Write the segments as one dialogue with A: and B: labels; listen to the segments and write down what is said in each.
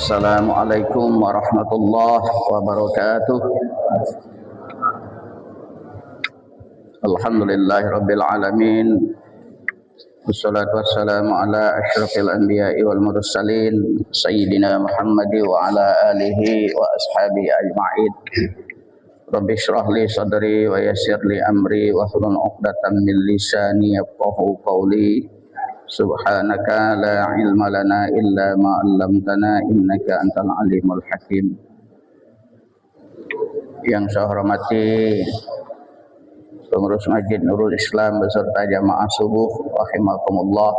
A: Assalamualaikum warahmatullahi wabarakatuh. Alhamdulillahirabbil alamin. Wassalatu wassalamu ala asyrafil anbiya'i wal mursalin sayyidina Muhammad wa ala alihi wa ashabihi ajma'in. Rabbi shrah li sadri wa yassir li amri wa hlul 'uqdatam min lisani yafqahu qawli. Subhanaka la ilma lana illa ma 'allamtana innaka antal alimul hakim. Yang saya hormati pengurus Masjid Nurul Islam beserta jamaah subuh rahimakumullah.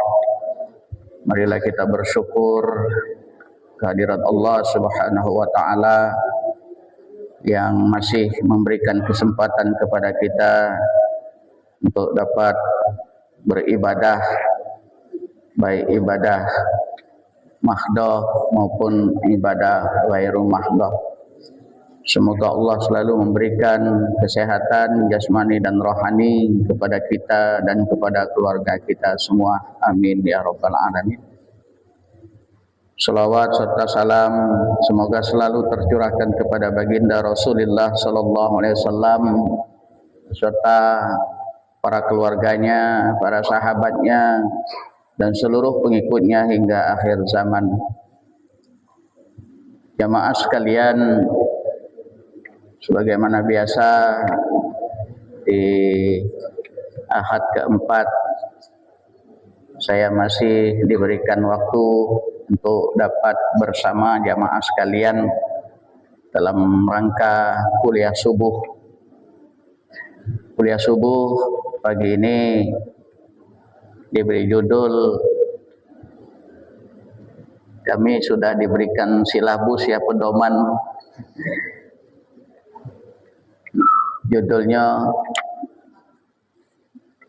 A: Marilah kita bersyukur kehadirat Allah Subhanahu wa taala yang masih memberikan kesempatan kepada kita untuk dapat beribadah, baik ibadah mahdoh maupun ibadah ghairu mahdoh. Semoga Allah selalu memberikan kesehatan jasmani dan rohani kepada kita dan kepada keluarga kita semua. Amin ya rabbal alamin. Salawat serta salam semoga selalu tercurahkan kepada baginda Rasulullah sallallahu alaihi wasallam serta para keluarganya, para sahabatnya dan seluruh pengikutnya hingga akhir zaman. Jamaah sekalian, sebagaimana biasa di Ahad keempat saya masih diberikan waktu untuk dapat bersama jamaah sekalian dalam rangka kuliah subuh. Kuliah subuh pagi ini diberi judul, kami sudah diberikan silabus ya, pedoman. Judulnya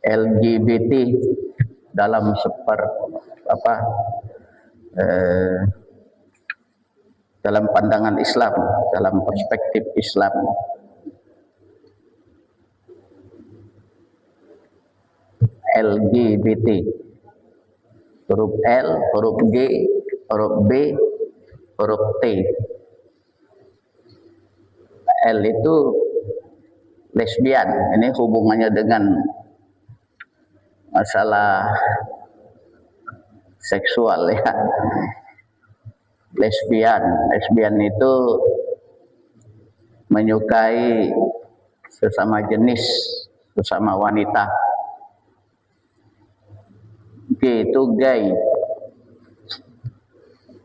A: LGBT dalam dalam pandangan Islam, dalam perspektif Islam. LGBT, huruf L, huruf G, huruf B, huruf T. L itu lesbian, ini hubungannya dengan masalah seksual ya. Lesbian itu menyukai sesama jenis, sesama wanita. G itu gay,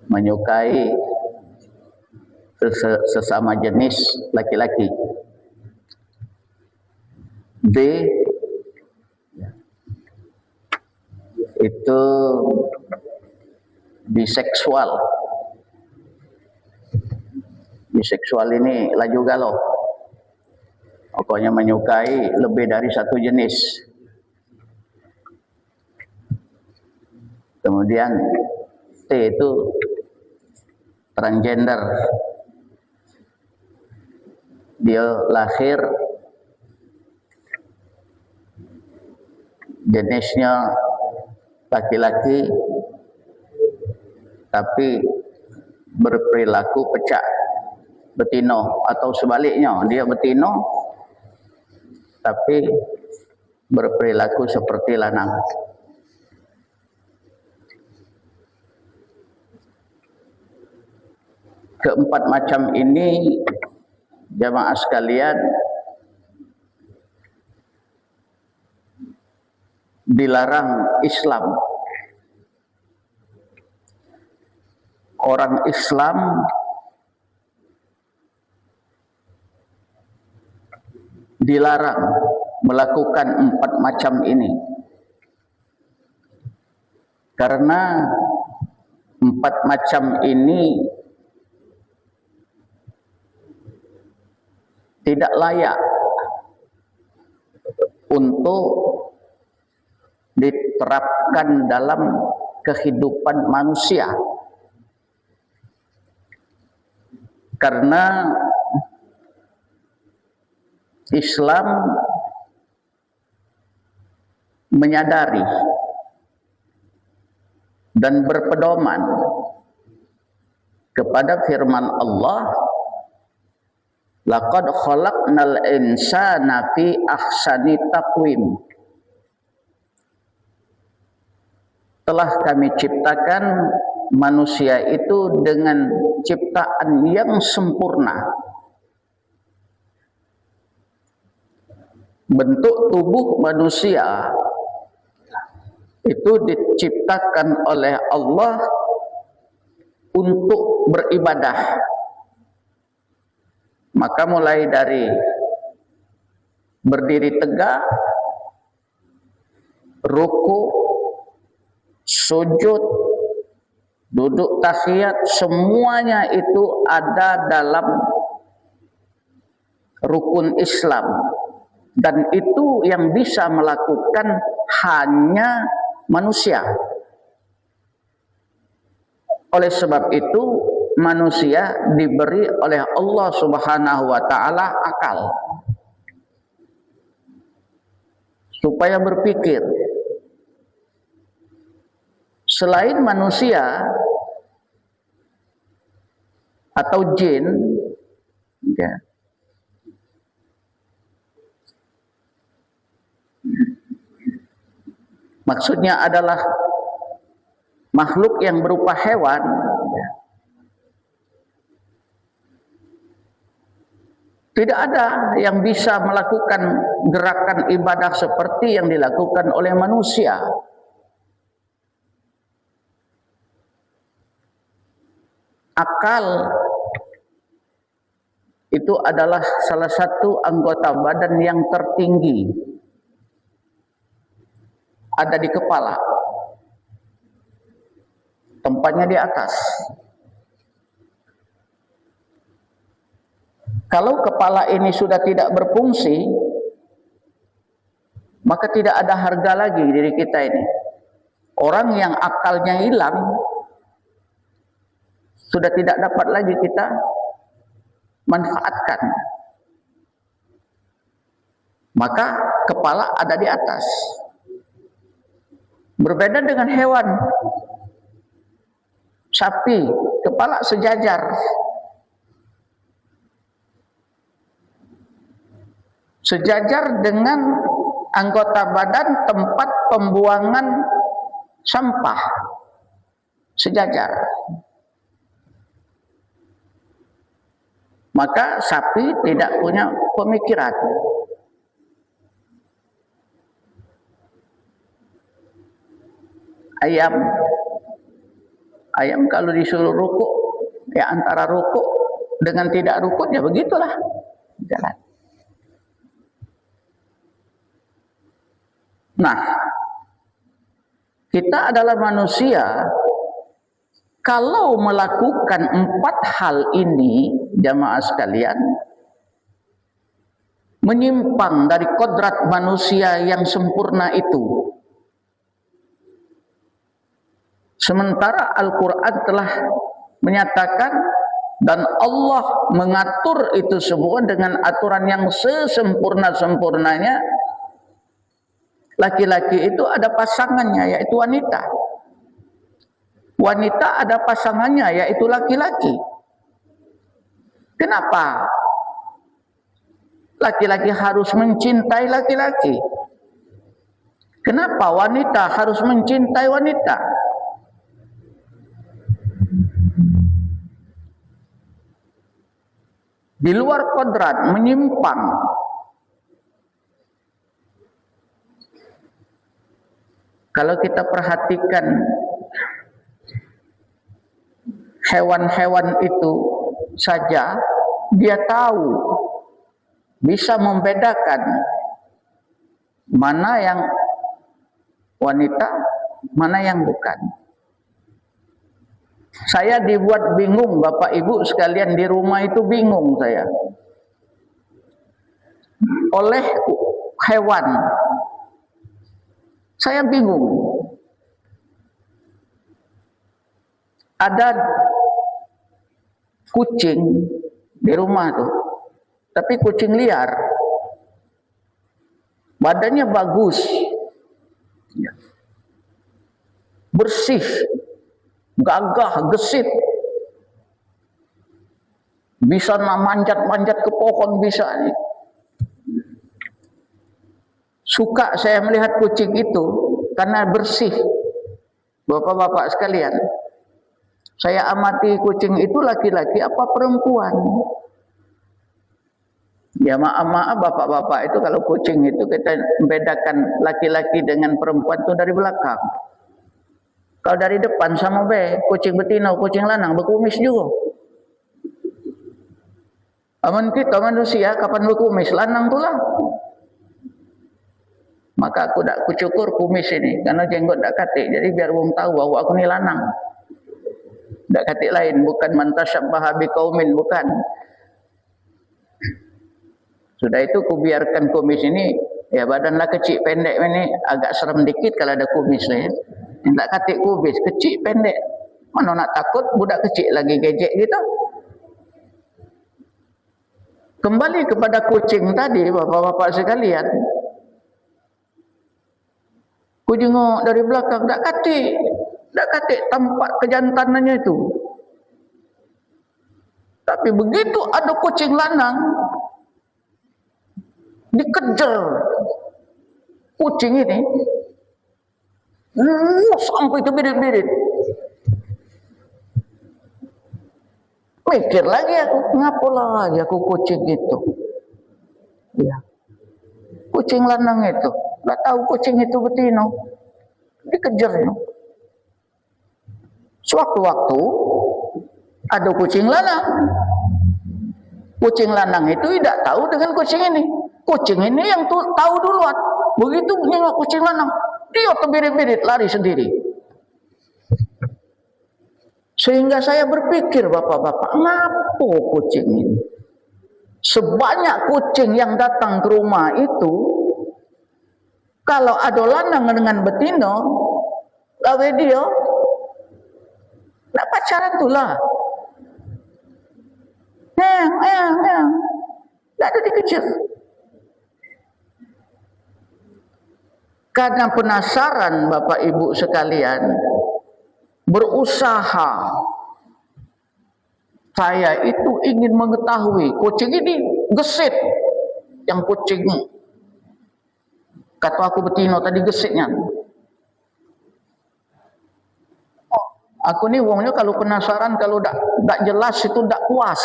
A: menyukai sesama jenis laki-laki. B itu biseksual. Biseksual ini laju galau, pokoknya menyukai lebih dari satu jenis. Kemudian T itu transgender, dia lahir jenisnya laki-laki tapi berperilaku pecah betino, atau sebaliknya dia betino tapi berperilaku seperti lanang. Keempat macam ini jamaah sekalian dilarang Islam. Orang Islam dilarang melakukan empat macam ini karena empat macam ini tidak layak untuk diterapkan dalam kehidupan manusia, karena Islam menyadari dan berpedoman kepada firman Allah, laqad khalaqnal insana fi ahsani taqwim. Telah kami ciptakan manusia itu dengan ciptaan yang sempurna. Bentuk tubuh manusia itu diciptakan oleh Allah untuk beribadah. Maka mulai dari berdiri tegak, ruku, sujud, duduk tahiyat, semuanya itu ada dalam rukun Islam, dan itu yang bisa melakukan hanya manusia. Oleh sebab itu manusia diberi oleh Allah Subhanahu wa taala akal supaya berpikir. Selain manusia atau jin, ya, maksudnya adalah makhluk yang berupa hewan, ya, tidak ada yang bisa melakukan gerakan ibadah seperti yang dilakukan oleh manusia. Akal itu adalah salah satu anggota badan yang tertinggi, ada di kepala, tempatnya di atas. Kalau kepala ini sudah tidak berfungsi, maka tidak ada harga lagi diri kita ini. Orang yang akalnya hilang sudah tidak dapat lagi kita manfaatkan. Maka kepala ada di atas. Berbeda dengan hewan. Sapi, kepala sejajar. Sejajar dengan anggota badan tempat pembuangan sampah. Sejajar. Maka sapi tidak punya pemikiran. Ayam kalau disuruh rukuk, ya antara rukuk dengan tidak rukuk, ya begitulah jalan. Nah, kita adalah manusia. Kalau melakukan 4 hal ini, jamaah sekalian, menyimpang dari kodrat manusia yang sempurna itu. Sementara Al-Quran telah menyatakan dan Allah mengatur itu semua dengan aturan yang sesempurna-sempurnanya. Laki-laki itu ada pasangannya, yaitu wanita. Wanita ada pasangannya, yaitu laki-laki. Kenapa laki-laki harus mencintai laki-laki? Kenapa wanita harus mencintai wanita? Di luar kodrat, menyimpang. Kalau kita perhatikan hewan-hewan itu saja, dia tahu, bisa membedakan mana yang wanita, mana yang bukan. Saya dibuat bingung, Bapak Ibu sekalian di rumah itu bingung saya oleh hewan. Saya bingung. Ada kucing di rumah tuh, tapi kucing liar, badannya bagus, bersih, gagah, gesit, bisa manjat-manjat ke pohon bisa nih. Suka saya melihat kucing itu karena bersih. Bapak-bapak sekalian, saya amati kucing itu laki-laki apa perempuan. Ya maaf bapak-bapak itu kalau kucing itu kita membedakan laki-laki dengan perempuan itu dari belakang. Kalau dari depan sama kucing betina, kucing lanang berkumis juga. Aman kita manusia kapan berkumis? Lanang tulah. Maka aku tak kucukur kumis ini karena jenggot tak katik. Jadi biar orang tahu bahwa aku ni lanang. Tak katik lain, bukan mantasyabbaha biqaumin, bukan. Sudah itu kubiarkan kumis ini, ya badanlah kecil pendek ini agak serem dikit kalau ada kumis ya. Tak katik kumis, kecil pendek. Mana nak takut budak kecil lagi gejek gitu. Kembali kepada kucing tadi, bapak-bapak sekalian. Ku jenguk dari belakang, tak katik tampak kejantanannya itu. Tapi begitu ada kucing lanang, dikejar kucing ini, sampai itu birit-birit. Mikir lagi aku, ngapa lagi aku kucing itu? Ya, kucing lanang itu. Nggak tahu kucing itu betina, dikejarnya. Sewaktu-waktu ada kucing lanang. Kucing lanang itu tidak tahu dengan kucing ini. Kucing ini yang tahu duluan. Begitu nengok kucing lanang, dia terbirit-birit lari sendiri. Sehingga saya berpikir, bapak-bapak, ngapa kucing ini? Sebanyak kucing yang datang ke rumah itu, kalau ada lanang dengan betina, gawe dia, nak pacaran tu lah. Tak ada dikejar. Karena penasaran Bapak Ibu sekalian, berusaha. Saya itu ingin mengetahui kucing ini gesit. Yang kucing kata aku betina tadi gesitnya. Aku ni wongnya kalau penasaran, kalau tak jelas itu tak puas.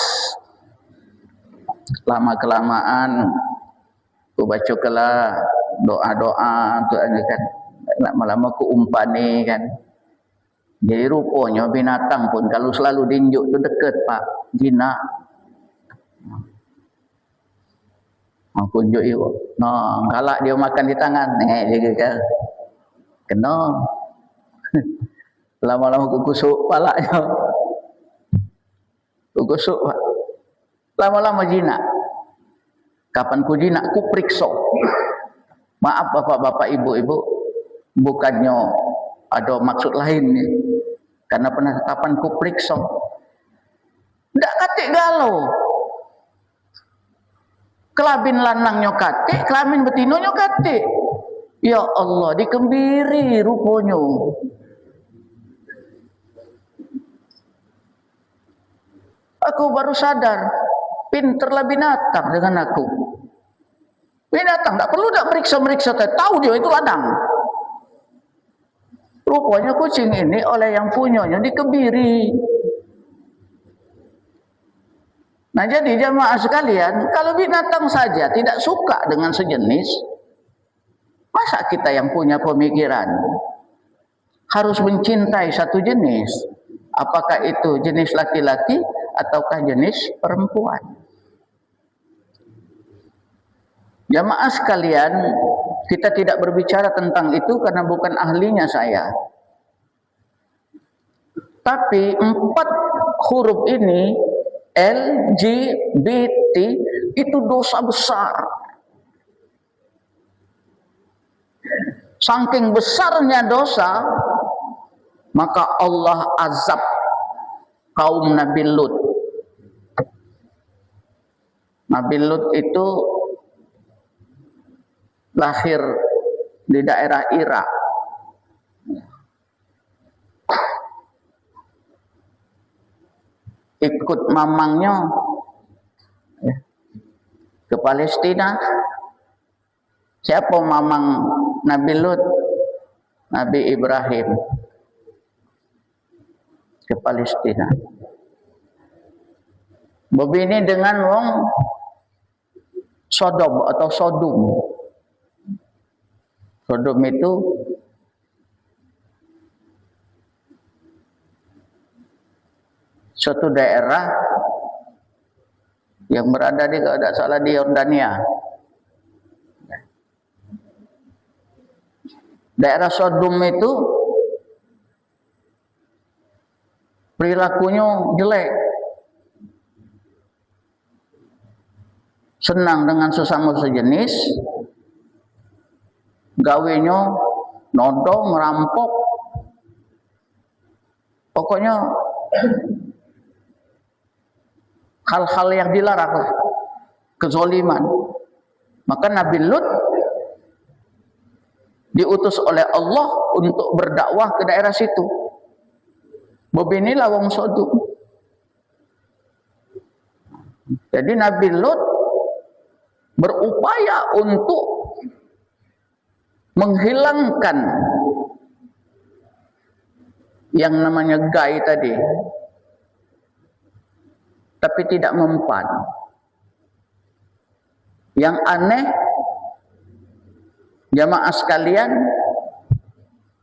A: Lama kelamaan aku baca kelah doa-doa untuk kan lama-lama aku umpani kan. Jadi rupanya binatang pun kalau selalu diinjuk tu dekat Pak jinak. Aku unjuk dia. Nah, galak dia makan di tangan. Dia kata kena. Lama-lama aku kusuk palanya. Aku kusuk Pak. Lama-lama jinak. Kapan ku jinak, ku periksa. Maaf bapak-bapak, ibu-ibu, bukannya ada maksud lain ni. Karena pernah kapan ku periksa. Tak katik galau. Kelabin lanangnya katik, kelamin betinanya katik. Ya Allah, dikembiri rupanya. Aku baru sadar, pinterlah binatang dengan aku. Binatang tak perlu tak meriksa-meriksa, tahu dia itu ladang. Rupanya kucing ini oleh yang punyanya dikebiri. Nah jadi jamaah sekalian, kalau binatang saja tidak suka dengan sejenis, masa kita yang punya pemikiran harus mencintai satu jenis? Apakah itu jenis laki-laki ataukah jenis perempuan? Jamaah sekalian, kita tidak berbicara tentang itu karena bukan ahlinya saya. Tapi 4 huruf ini, LGBT, itu dosa besar. Saking besarnya dosa, maka Allah azab kaum Nabi Lut. Nabi Lut itu lahir di daerah Irak. Ikut mamangnya ke Palestina. Siapa mamang Nabi Lut? Nabi Ibrahim ke Palestina. Begini dengan wong Sodom atau Sodom. Sodom itu suatu daerah yang berada di, kalau tidak salah, di Yordania. Daerah Sodom itu perilakunya jelek, senang dengan sesama sejenis, gawenya nodong, merampok, pokoknya hal-hal yang dilarang lah, kezoliman. Maka Nabi Lut diutus oleh Allah untuk berdakwah ke daerah situ. Beginilah wong Sodom. Jadi Nabi Lut berupaya untuk menghilangkan yang namanya gai tadi, tapi tidak mempan. Yang aneh, jamaah sekalian,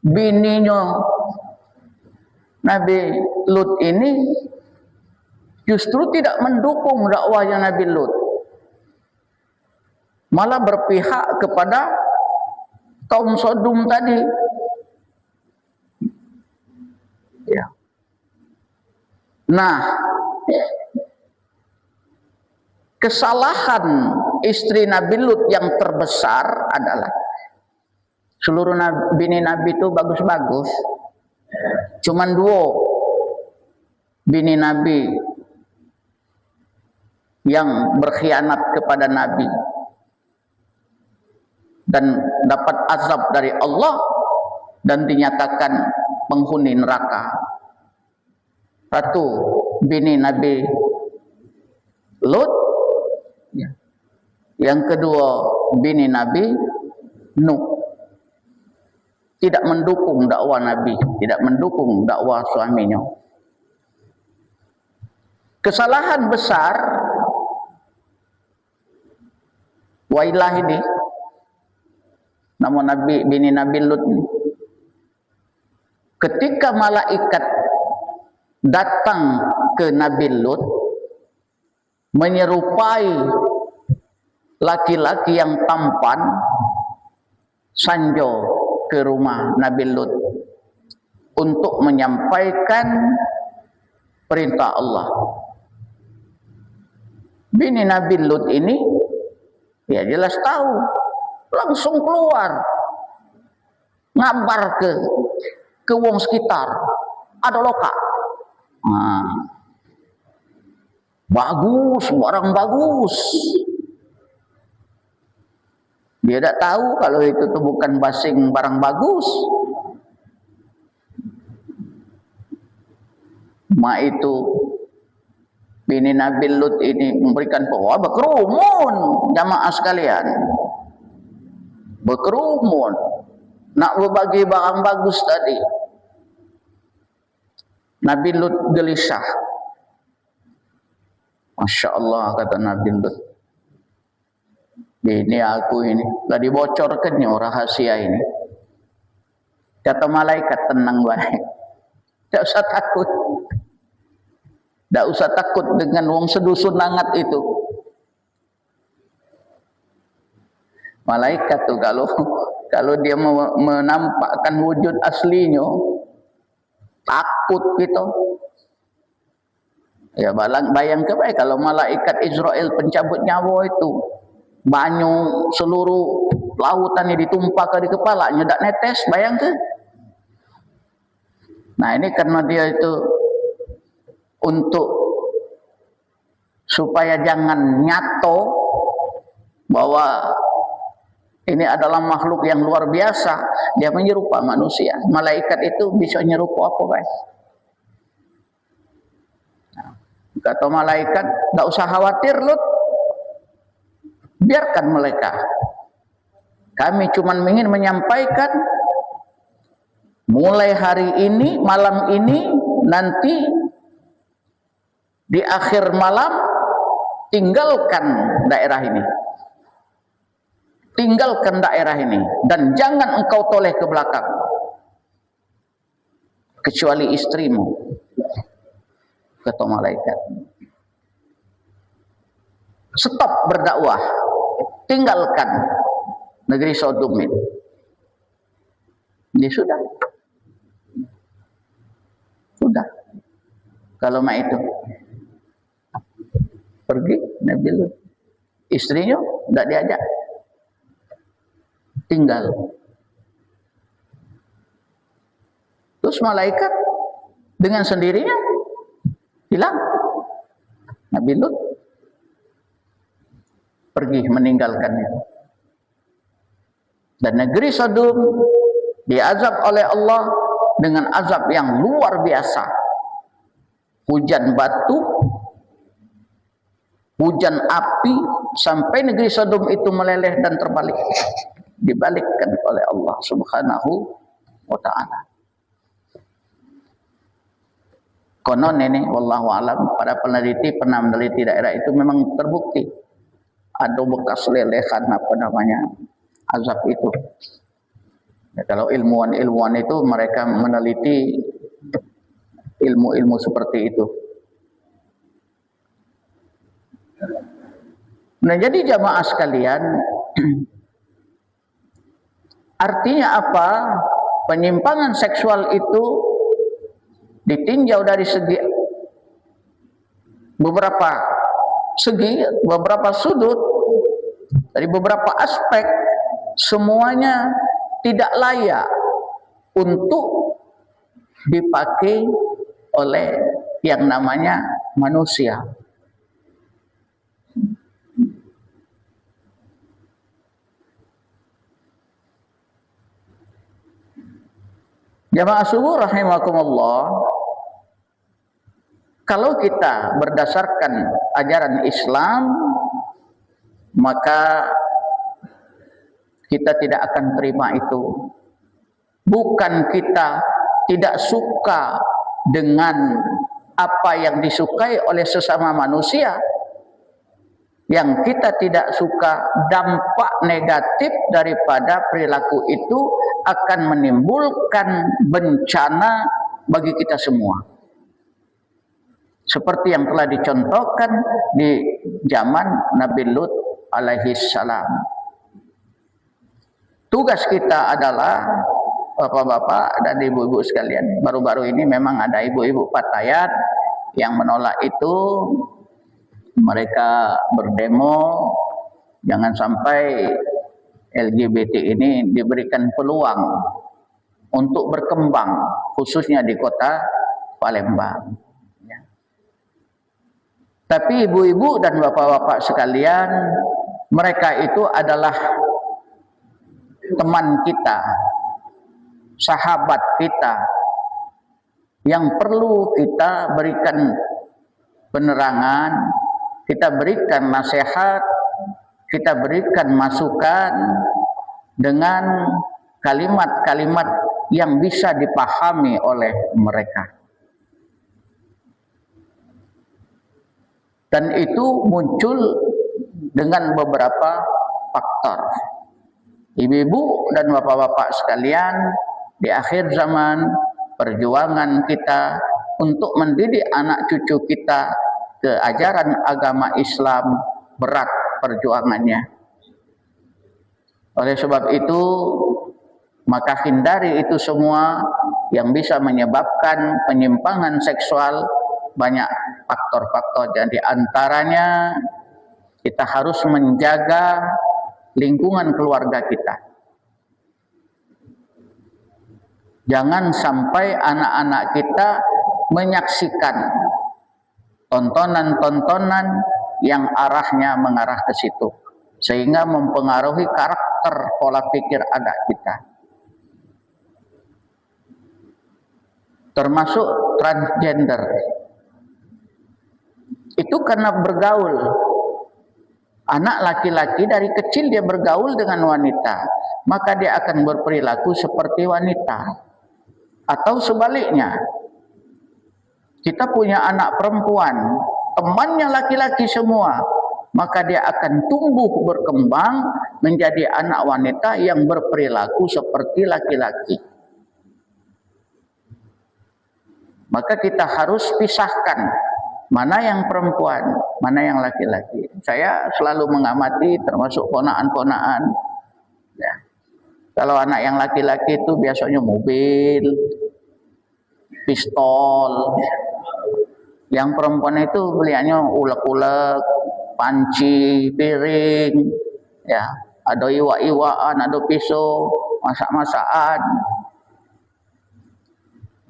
A: bininya Nabi Lut ini justru tidak mendukung dakwahnya Nabi Lut, malah berpihak kepada kaum Sodom tadi. Ya. Nah, kesalahan istri Nabi Lut yang terbesar adalah seluruh bini Nabi itu bagus-bagus, cuman dua bini Nabi yang berkhianat kepada Nabi dan dapat azab dari Allah dan dinyatakan penghuni neraka. Satu, bini Nabi Lut. Yang kedua, bini Nabi Nuh. Tidak mendukung dakwah Nabi, tidak mendukung dakwah suaminya. Kesalahan besar Wailah ini, nama Nabi, bini Nabi Lut ini, ketika malaikat datang ke Nabi Lut menyerupai laki-laki yang tampan, sanjo ke rumah Nabi Lut untuk menyampaikan perintah Allah. Bini Nabi Lut ini ya jelas tahu, langsung keluar ngabar ke wong sekitar, ada loka. Nah, bagus, barang bagus. Dia tidak tahu kalau itu tuh bukan basing barang bagus. Ma itu bini Nabi Lut ini memberikan bahwa berkerumun, jamaah sekalian, berkerumun nak berbagi barang bagus tadi. Nabi Lut gelisah. Masya Allah, kata Nabi Lut, ini aku ini gak dibocorkan rahasia ini. Kata malaikat, tenang baik, tidak usah takut. Tidak usah takut dengan wong sedusun nangat itu. Malaikat tuh kalau dia menampakkan wujud aslinya, takut gitu. Ya bayangkan baik kalau malaikat Israel pencabut nyawa itu, banyu seluruh lautan ini ditumpahkan di kepalanya, tidak netes, bayangkan. Nah ini karena dia itu untuk supaya jangan nyato bahwa ini adalah makhluk yang luar biasa, dia menyerupa manusia. Malaikat itu bisa nyerupa apa guys? Kata malaikat, tidak usah khawatir Lut, Biarkan mereka. Kami cuma ingin menyampaikan mulai hari ini, malam ini, nanti di akhir malam, tinggalkan daerah ini. Tinggalkan daerah ini. Dan jangan engkau toleh ke belakang. Kecuali istrimu. Kata malaikat. Stop berdakwah. Tinggalkan negeri Sodom ini. Dia sudah. Sudah. Kalau mak itu pergi, Nabi Lut. Istrinya tidak diajak. Tinggal. Terus malaikat dengan sendirinya hilang. Nabi Lut pergi meninggalkannya. Dan negeri Sodom diazab oleh Allah dengan azab yang luar biasa. Hujan batu, hujan api, sampai negeri Sodom itu meleleh dan terbalik. Dibalikkan oleh Allah Subhanahu wa ta'ala. Konon ini, wallahu alam, para peneliti pernah meneliti daerah itu, memang terbukti ada bekas lelehan azab itu. Ya, kalau ilmuwan itu mereka meneliti ilmu-ilmu seperti itu. Nah, jadi jamaah sekalian, artinya apa? Penyimpangan seksual itu ditinjau dari segi beberapa sudut, dari beberapa aspek, semuanya tidak layak untuk dipakai oleh yang namanya manusia. Jamaah subuh rahimakumullah, kalau kita berdasarkan ajaran Islam, maka kita tidak akan terima itu. Bukan kita tidak suka dengan apa yang disukai oleh sesama manusia. Yang kita tidak suka, dampak negatif daripada perilaku itu akan menimbulkan bencana bagi kita semua. Seperti yang telah dicontohkan di zaman Nabi Lut alaihi salam. Tugas kita adalah, bapak-bapak dan ibu-ibu sekalian, baru-baru ini memang ada ibu-ibu Patayat yang menolak itu. Mereka berdemo, jangan sampai LGBT ini diberikan peluang untuk berkembang, khususnya di kota Palembang. Ya. Tapi ibu-ibu dan bapak-bapak sekalian, mereka itu adalah teman kita, sahabat kita, yang perlu kita berikan penerangan, kita berikan nasihat, kita berikan masukan dengan kalimat-kalimat yang bisa dipahami oleh mereka. Dan itu muncul dengan beberapa faktor. Ibu-ibu dan bapak-bapak sekalian, di akhir zaman perjuangan kita untuk mendidik anak cucu kita ke ajaran agama Islam berat perjuangannya. Oleh sebab itu, maka hindari itu semua yang bisa menyebabkan penyimpangan seksual. Banyak faktor-faktor, jadi antaranya kita harus menjaga lingkungan keluarga kita. Jangan sampai anak-anak kita menyaksikan tontonan-tontonan yang arahnya mengarah ke situ, sehingga mempengaruhi karakter pola pikir anak kita. Termasuk transgender. Itu karena bergaul Anak laki-laki dari kecil dia bergaul dengan wanita, maka dia akan berperilaku seperti wanita. Atau sebaliknya, kita punya anak perempuan, temannya laki-laki semua, maka dia akan tumbuh berkembang menjadi anak wanita yang berperilaku seperti laki-laki. Maka kita harus pisahkan mana yang perempuan, mana yang laki-laki. Saya selalu mengamati, termasuk ponaan-ponaan. Ya. Kalau anak yang laki-laki itu biasanya mobil, pistol. Yang perempuan itu beliannya ulek-ulek, panci, piring, ya, ada iwa-iwaan, ada pisau, masak-masakan.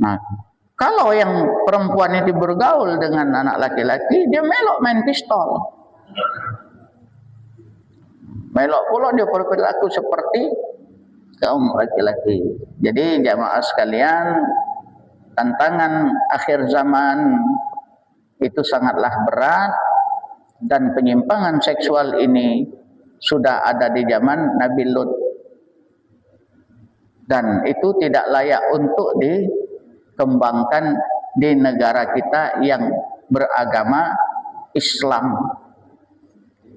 A: Nah, kalau yang perempuan itu bergaul dengan anak laki-laki, dia melok main pistol. Melok pula dia berperilaku seperti kaum laki-laki. Jadi jamaah sekalian, tantangan akhir zaman itu sangatlah berat, dan penyimpangan seksual ini sudah ada di zaman Nabi Lut. Dan itu tidak layak untuk dikembangkan di negara kita yang beragama Islam.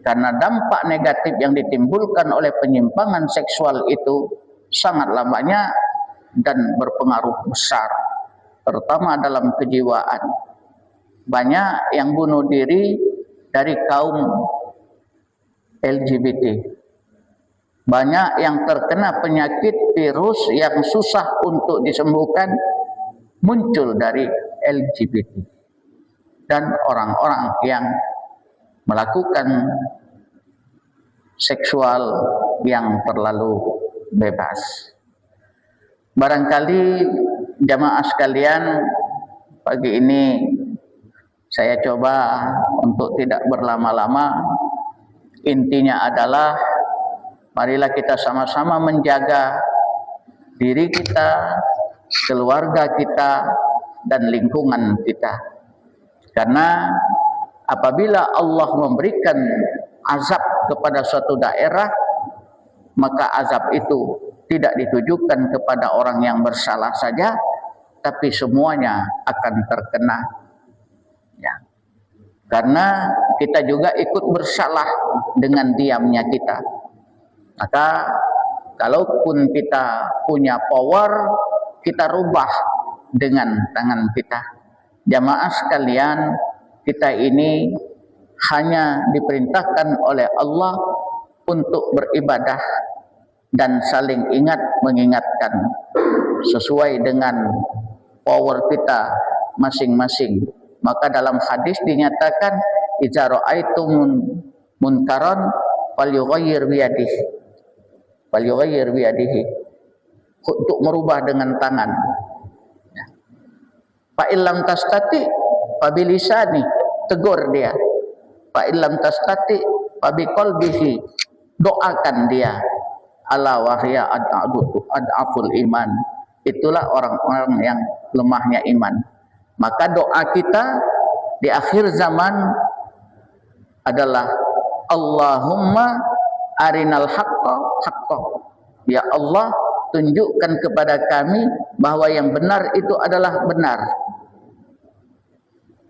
A: Karena dampak negatif yang ditimbulkan oleh penyimpangan seksual itu sangatlah banyak dan berpengaruh besar, terutama dalam kejiwaan. Banyak yang bunuh diri dari kaum LGBT. Banyak yang terkena penyakit virus yang susah untuk disembuhkan muncul dari LGBT. Dan orang-orang yang melakukan seksual yang terlalu bebas. Barangkali jamaah sekalian, pagi ini saya coba untuk tidak berlama-lama. Intinya adalah marilah kita sama-sama menjaga diri kita, keluarga kita, dan lingkungan kita. Karena apabila Allah memberikan azab kepada suatu daerah, maka azab itu tidak ditujukan kepada orang yang bersalah saja, tapi semuanya akan terkena. Ya. Karena kita juga ikut bersalah dengan diamnya kita. Maka kalaupun kita punya power, kita rubah dengan tangan kita. Jamaah sekalian, kita ini hanya diperintahkan oleh Allah untuk beribadah dan saling ingat mengingatkan sesuai dengan power kita masing-masing. Maka dalam hadis dinyatakan, idza ra'aitum munkaran falyughayyir biyadihi. Falyughayyir biyadihi. Untuk merubah dengan tangan. Fa illam tastati fa bilisani, tegur dia. Fa illam tastati fa biqalbihi, doakan dia. Ala wahya ad'aful iman. Itulah orang-orang yang lemahnya iman. Maka doa kita di akhir zaman adalah Allahumma arinal haqqa haqqa. Ya Allah, tunjukkan kepada kami bahwa yang benar itu adalah benar.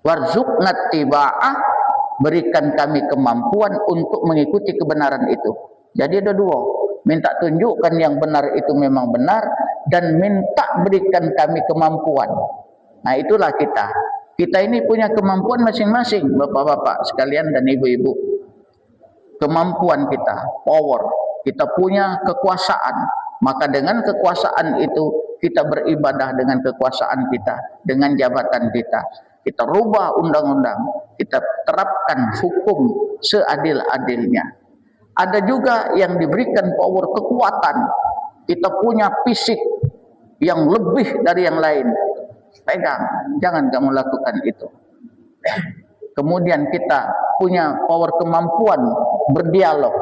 A: Warzuqna tiba'ah, berikan kami kemampuan untuk mengikuti kebenaran itu. Jadi ada dua, minta tunjukkan yang benar itu memang benar, dan minta berikan kami kemampuan. Nah, itulah kita. Kita ini punya kemampuan masing-masing, bapak-bapak sekalian dan ibu-ibu. Kemampuan kita, power. Kita punya kekuasaan. Maka dengan kekuasaan itu, kita beribadah dengan kekuasaan kita, dengan jabatan kita. Kita rubah undang-undang. Kita terapkan hukum seadil-adilnya. Ada juga yang diberikan power kekuatan. Kita punya fisik yang lebih dari yang lain. Pegang, jangan kamu lakukan itu. Kemudian kita punya power kemampuan berdialog,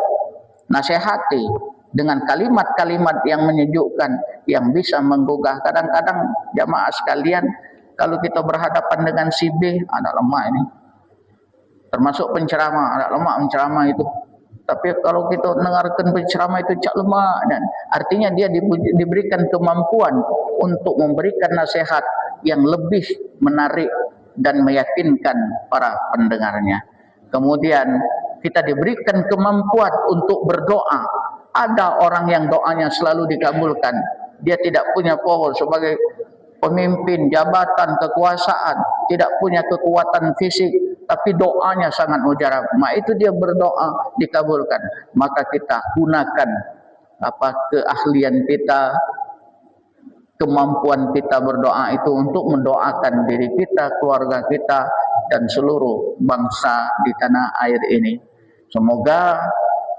A: nasihati dengan kalimat-kalimat yang menyejukkan, yang bisa menggugah. Kadang-kadang jamaah sekalian, kalau kita berhadapan dengan si B, anak lemah ini, termasuk penceramah, anak lemah menceramah itu, Tapi kalau kita dengarkan penceramah itu cak lemah, dan artinya dia diberikan kemampuan untuk memberikan nasihat yang lebih menarik dan meyakinkan para pendengarnya. Kemudian kita diberikan kemampuan untuk berdoa. Ada orang yang doanya selalu dikabulkan. Dia tidak punya power sebagai pemimpin, jabatan, kekuasaan, tidak punya kekuatan fisik, tapi doanya sangat mujarab. Itu dia berdoa dikabulkan. Maka kita gunakan keahlian kita, kemampuan kita berdoa itu untuk mendoakan diri kita, keluarga kita, dan seluruh bangsa di tanah air ini. Semoga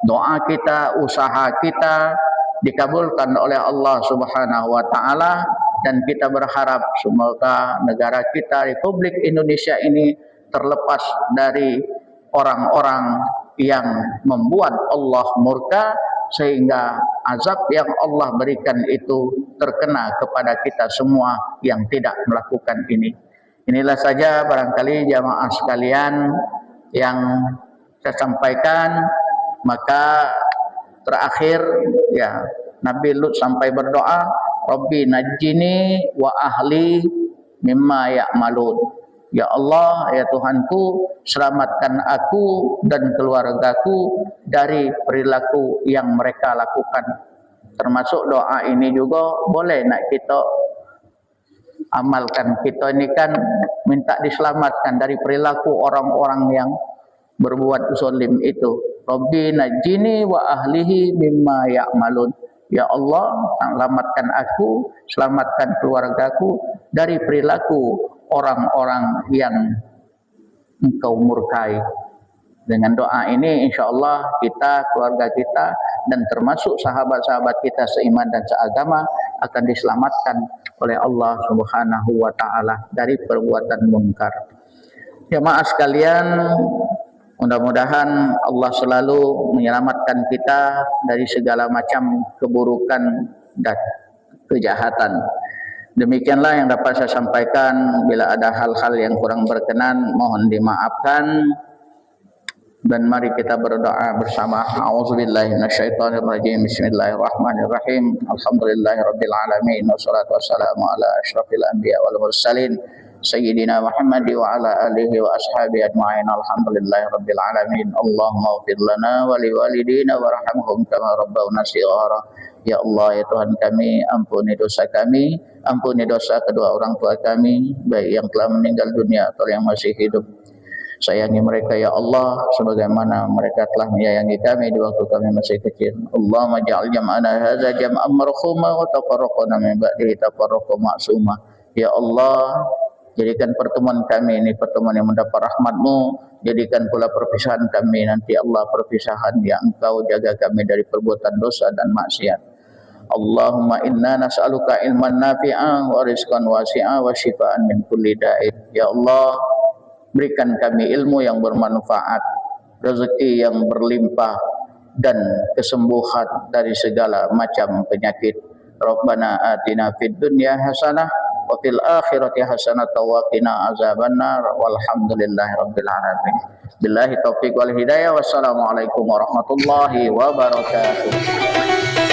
A: doa kita, usaha kita dikabulkan oleh Allah Subhanahu wa taala, dan kita berharap semoga negara kita, Republik Indonesia ini terlepas dari orang-orang yang membuat Allah murka, sehingga azab yang Allah berikan itu terkena kepada kita semua yang tidak melakukan ini. Inilah saja barangkali jamaah sekalian yang saya sampaikan. Maka terakhir ya, Nabi Lut sampai berdoa, Rabbi najjini wa ahli mimma ya'malun. Ya Allah, ya Tuhanku, selamatkan aku dan keluargaku dari perilaku yang mereka lakukan. Termasuk doa ini juga boleh nak kita amalkan. Kita ini kan minta diselamatkan dari perilaku orang-orang yang berbuat zalim itu. Rabbi najjini wa ahlihi mimma ya'malun. Ya Allah, selamatkan aku, selamatkan keluargaku dari perilaku orang-orang yang Engkau murkai. Dengan doa ini insya Allah kita, keluarga kita, dan termasuk sahabat-sahabat kita seiman dan seagama akan diselamatkan oleh Allah Subhanahu wa taala dari perbuatan mungkar. Jemaah sekalian, mudah-mudahan Allah selalu menyelamatkan kita dari segala macam keburukan dan kejahatan. Demikianlah yang dapat saya sampaikan. Bila ada hal-hal yang kurang berkenan, mohon dimaafkan. Dan mari kita berdoa bersama. A'udzubillahi minasyaitonirrajim. Bismillahirrahmanirrahim. Alhamdulillahirabbil alamin, wassalatu wassalamu ala asyrafil anbiya wal mursalin sayyidina Muhammad wa ala alihi wa ashabihi ajma'in. Alhamdulillahirabbil alamin. Allahumma ighfir lana wa liwalidina warhamhum kama rabbawna shighara. Ya Allah, ya Tuhan kami, ampuni dosa kami, ampuni dosa kedua orang tua kami, baik yang telah meninggal dunia atau yang masih hidup. Sayangi mereka ya Allah, sebagaimana mereka telah menyayangi kami di waktu kami masih kecil. Allahumma ja'al jam'ana hadza jam'an marhuma wa tafarraqana min ba'dihi tafarraqan ma'suma. Ya Allah, jadikan pertemuan kami ini pertemuan yang mendapat rahmat-Mu. Jadikan pula perpisahan kami nanti Allah perpisahan yang Engkau jaga kami dari perbuatan dosa dan maksiat. Allahumma inna nas'aluka ilman nafi'an wa rizqan wasi'an wa shifaan min kulli da'in. Ya Allah, berikan kami ilmu yang bermanfaat, rezeki yang berlimpah, dan kesembuhan dari segala macam penyakit. Rabbana atina fid dunya hasanah wa fil akhirati hasanah wa qina azabannar. Walhamdulillahi rabbil alamin. Billahi taufiq wal hidayah. Wassalamualaikum warahmatullahi wabarakatuh.